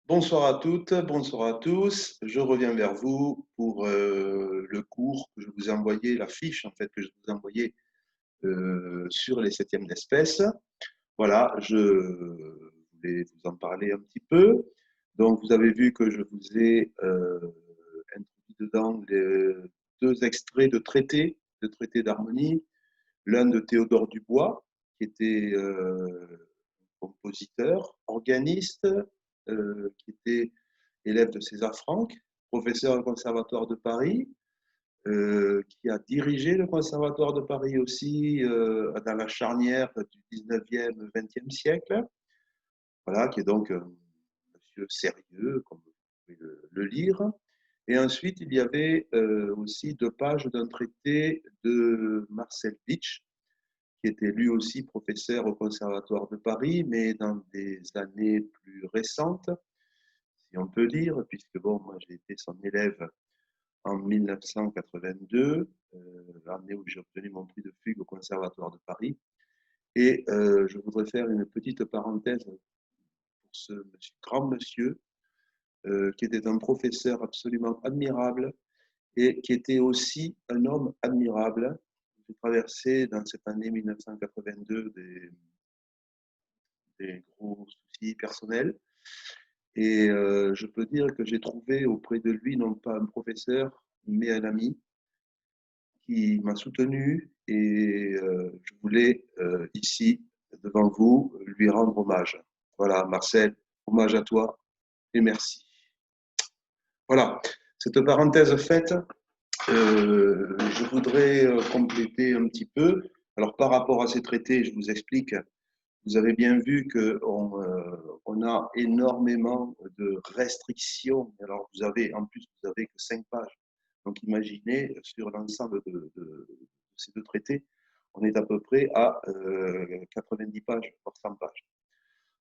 Bonsoir à toutes, bonsoir à tous. Je reviens vers vous pour le cours que je vous ai envoyé, la fiche en fait que je vous ai envoyée sur les septièmes d'espèces. Voilà, je voulais vous en parler un petit peu. Donc, vous avez vu que je vous ai introduit dedans les deux extraits de traités d'harmonie. L'un de Théodore Dubois, qui était compositeur, organiste, qui était élève de César Franck, professeur au Conservatoire de Paris, qui a dirigé le Conservatoire de Paris aussi dans la charnière du 19e, 20e siècle. Voilà, qui est donc un monsieur sérieux, comme vous pouvez le lire. Et ensuite, il y avait aussi 2 pages d'un traité de Marcel Bitsch, qui était lui aussi professeur au Conservatoire de Paris, mais dans des années plus récentes, si on peut dire, puisque bon, moi j'ai été son élève en 1982, l'année où j'ai obtenu mon prix de fugue au Conservatoire de Paris. Et je voudrais faire une petite parenthèse pour ce grand monsieur, qui était un professeur absolument admirable et qui était aussi un homme admirable. J'ai traversé dans cette année 1982 des gros soucis personnels. Et je peux dire que j'ai trouvé auprès de lui non pas un professeur, mais un ami qui m'a soutenu et je voulais ici, devant vous, lui rendre hommage. Voilà, Marcel, hommage à toi et merci. Voilà, cette parenthèse faite, je voudrais compléter un petit peu. Alors, par rapport à ces traités, je vous explique. Vous avez bien vu qu'on a énormément de restrictions. Alors, en plus, vous avez que 5 pages. Donc, imaginez, sur l'ensemble de ces 2 traités, on est à peu près à 90 pages, voire 100 pages.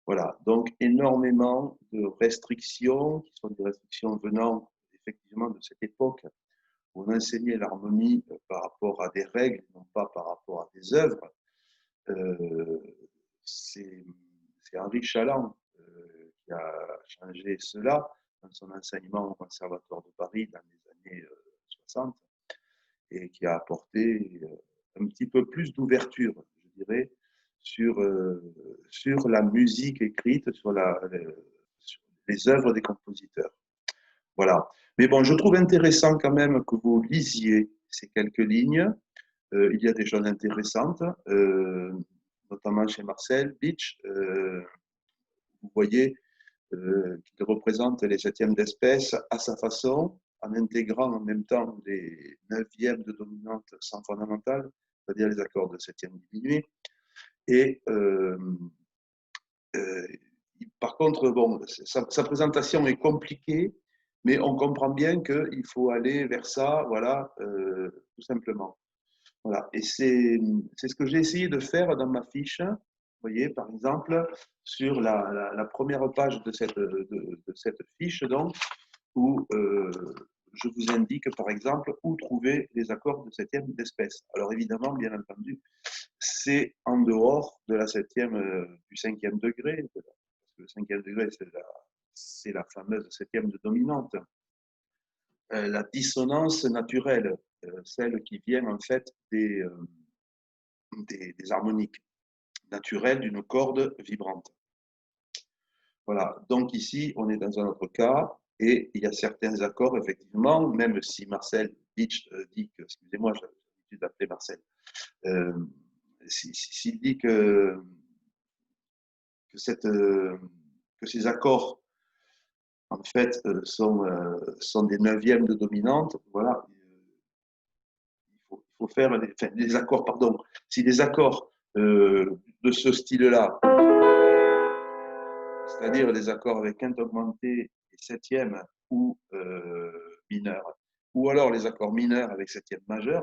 Voilà, donc énormément de restrictions, qui sont des restrictions venant effectivement de cette époque où on enseignait l'harmonie par rapport à des règles, non pas par rapport à des œuvres. Euh, c'est Henri Chaland qui a changé cela dans son enseignement au Conservatoire de Paris dans les années 60 et qui a apporté un petit peu plus d'ouverture, je dirais, sur, sur la musique écrite, sur les œuvres des compositeurs. Voilà. Mais bon, je trouve intéressant quand même que vous lisiez ces quelques lignes. Il y a des choses intéressantes, notamment chez Marcel Bitsch. Vous voyez qu'il représente les septièmes d'espèces à sa façon, en intégrant en même temps les neuvièmes de dominante sans fondamentale, c'est-à-dire les accords de septième diminué. Et euh, par contre, bon, sa présentation est compliquée, mais on comprend bien qu'il faut aller vers ça, voilà, tout simplement. Voilà. Et c'est ce que j'ai essayé de faire dans ma fiche. Vous voyez, par exemple, sur la première page de cette fiche, donc, où je vous indique, par exemple, où trouver les accords de septième d'espèce. Alors, évidemment, bien entendu, c'est en dehors de la septième, du cinquième degré, parce que le cinquième degré, c'est la fameuse septième de dominante. La dissonance naturelle, celle qui vient en fait des harmoniques naturelles d'une corde vibrante. Voilà, donc ici, on est dans un autre cas, et il y a certains accords, effectivement, même si Marcel Bitsch dit que, excusez-moi, j'ai l'habitude d'appeler Marcel, euh, s'il dit que, que ces accords, en fait, sont des neuvièmes de dominante, voilà, il faut faire des accords, pardon, si des accords de ce style-là, c'est-à-dire des accords avec quinte augmentée et septième ou mineur, ou alors les accords mineurs avec septième majeur.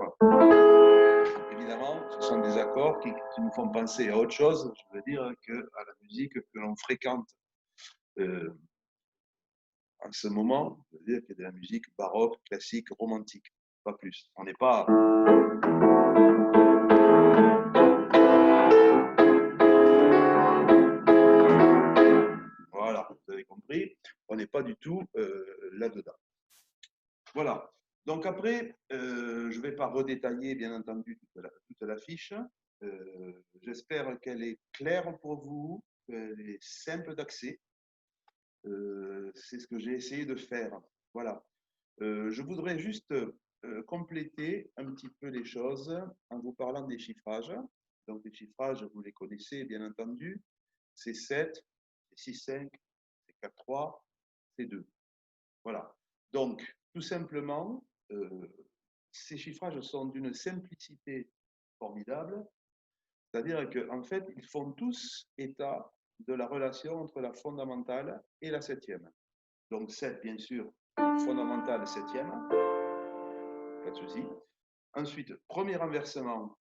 Évidemment, ce sont des accords qui nous font penser à autre chose, je veux dire, qu'à la musique que l'on fréquente euh, en ce moment, je veux dire qu'il y a de la musique baroque, classique, romantique, pas plus. On n'est pas. Voilà, vous avez compris. On n'est pas du tout là-dedans. Voilà. Donc après, je ne vais pas redétailler, bien entendu, toute la fiche. J'espère qu'elle est claire pour vous, qu'elle est simple d'accès. C'est ce que j'ai essayé de faire. Voilà. Je voudrais juste compléter un petit peu les choses en vous parlant des chiffrages. Donc les chiffrages, vous les connaissez, bien entendu. C'est 7, c'est 6,5, c'est 4,3, c'est 2. Voilà. Donc, tout simplement, ces chiffrages sont d'une simplicité formidable, c'est-à-dire qu'en fait, ils font tous état de la relation entre la fondamentale et la septième. Donc 7, bien sûr, fondamentale, septième, pas de souci. Ensuite, premier renversement,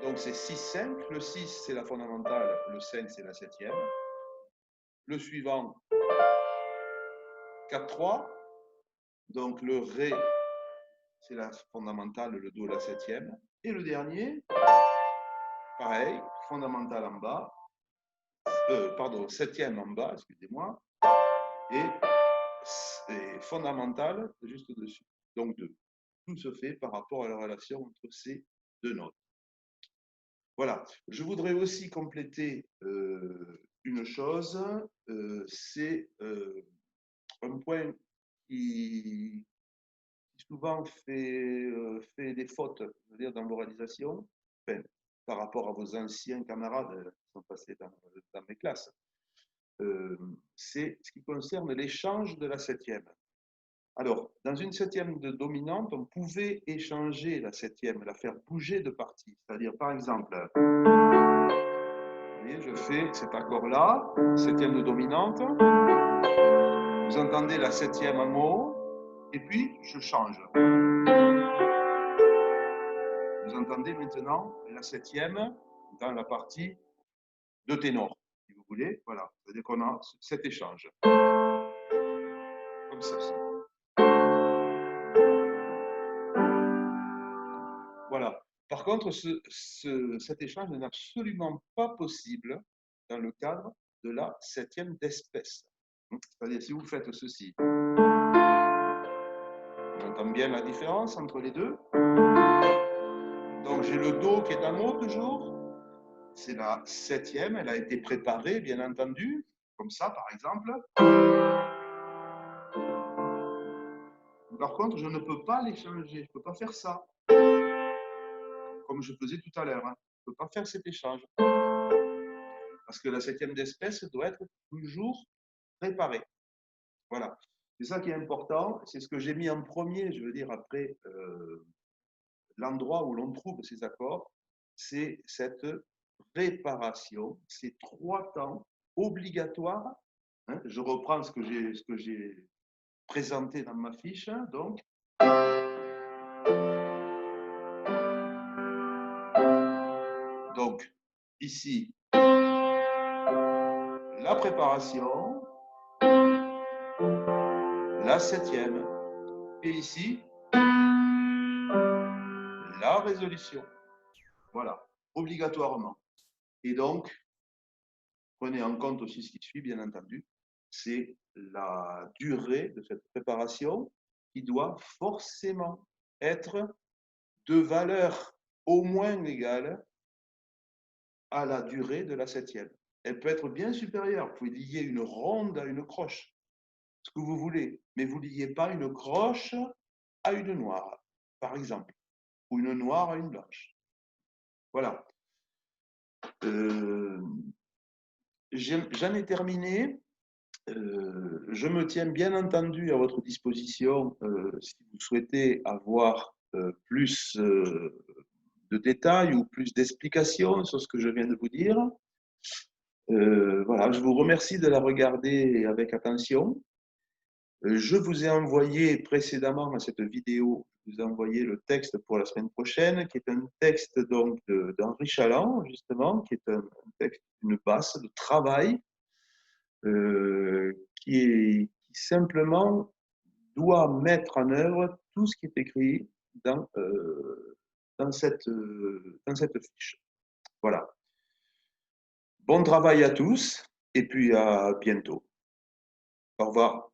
donc c'est 6, 5. Le 6, c'est la fondamentale, le 5, c'est la septième. Le suivant, 4, 3. Donc le Ré, c'est la fondamentale, le Do, la septième. Et le dernier, pareil, fondamentale en bas, pardon, septième en bas, excusez-moi, et fondamentale juste au-dessus. Donc 2. Tout se fait par rapport à la relation entre ces deux notes. Voilà. Je voudrais aussi compléter une chose, c'est un point qui souvent fait des fautes, je veux dire, dans l'oralisation, enfin, par rapport à vos anciens camarades qui sont passés dans mes classes. C'est ce qui concerne l'échange de la septième. Alors, dans une septième de dominante, on pouvait échanger la septième, la faire bouger de partie. C'est-à-dire, par exemple, vous voyez, je fais cet accord-là, septième de dominante, vous entendez la septième en haut, et puis je change. Vous entendez maintenant la septième dans la partie de ténor, si vous voulez. Voilà, c'est-à-dire qu'on a cet échange. Comme ceci. Voilà. Par contre, cet échange n'est absolument pas possible dans le cadre de la septième d'espèce. C'est-à-dire, si vous faites ceci, on entend bien la différence entre les deux. Donc, j'ai le Do qui est en haut toujours. C'est la septième, elle a été préparée, bien entendu, comme ça, par exemple. Par contre, je ne peux pas l'échanger, je ne peux pas faire ça, comme je faisais tout à l'heure. Je ne peux pas faire cet échange. Parce que la septième d'espèce doit être toujours préparée. Voilà. C'est ça qui est important. C'est ce que j'ai mis en premier, je veux dire, après l'endroit où l'on trouve ces accords. C'est cette réparation, ces 3 temps obligatoires. Hein, je reprends ce que j'ai présenté dans ma fiche. Donc, ici, la préparation, la septième, et ici, la résolution. Voilà, obligatoirement. Et donc, prenez en compte aussi ce qui suit, bien entendu, c'est la durée de cette préparation qui doit forcément être de valeur au moins égale à la durée de la septième. Elle peut être bien supérieure. Vous pouvez lier une ronde à une croche, ce que vous voulez, mais vous ne liez pas une croche à une noire, par exemple, ou une noire à une blanche. Voilà. J'en ai terminé. Je me tiens bien entendu à votre disposition si vous souhaitez avoir plus de détails ou plus d'explications sur ce que je viens de vous dire. Voilà, je vous remercie de la regarder avec attention. Je vous ai envoyé précédemment à cette vidéo, je vous ai envoyé le texte pour la semaine prochaine, qui est un texte donc d'Henri Chaland, justement, qui est un texte d'une basse de travail, qui simplement doit mettre en œuvre tout ce qui est écrit dans cette fiche. Voilà. Bon travail à tous et puis à bientôt. Au revoir.